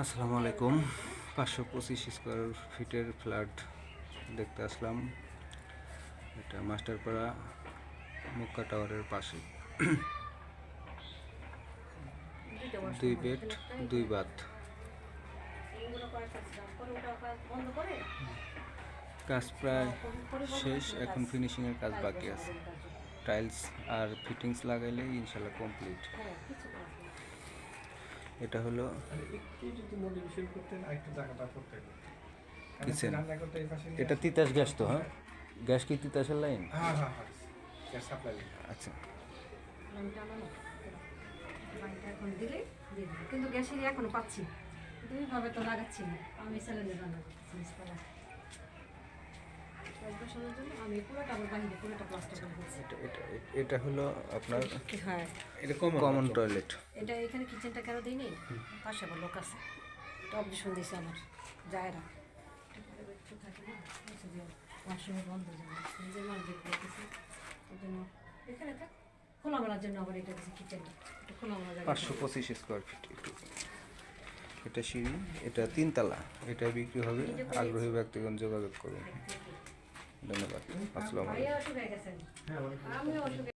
আসসালামু আলাইকুম। 525 স্কোয়ার ফিটের ফ্ল্যাট দেখতে আসলাম। এটা মাস্টারপাড়া মক্কা টাওয়ারের পাশে। 2 বেড 2 বাথ। কাজ প্রায় শেষ, এখন ফিনিশিংয়ের কাজ বাকি আছে। টাইলস আর ফিটিংস লাগাইলেই ইনশাল্লাহ কমপ্লিট। এটা হলো কিচেন। এটা তিতাস গ্যাস তো? হ্যাঁ, গ্যাস কি তিতাসের লাইন? আচ্ছা, কিন্তু গ্যাসের এখনো পাচ্ছি, দুইভাবে তো লাগাচ্ছি না। আমি স্যালেন্ডার রান্না করতেছি আমি পুরোটা আমার বাহিরে পুরোটা প্লাস্টার করে দিচ্ছি। এটা হলো আপনার হ্যাঁ, এটা কমন টয়লেট। এটা এখানে কিচেনটা কেন দিইনি, পাশে আবার লোক আছে, এটা অবজেকশন দিয়েছে আমার জায়রা ওয়াশরুমে বন্ধ যাবে নিজের মালিক করতেছে, ওই জন্য এখানে থাক খোলামেলার জন্য আবার এটা দিয়েছে কিচেনটা একটু খোলামেলা জায়গা। 525 স্কোয়ার ফিট। এটা সিঁড়ি, এটা 3 তলা। এটা বিক্রি হবে, আগ্রহী ব্যক্তিগণ যোগাযোগ করুন। ধন্যবাদ। আসসালামু আলাইকুম।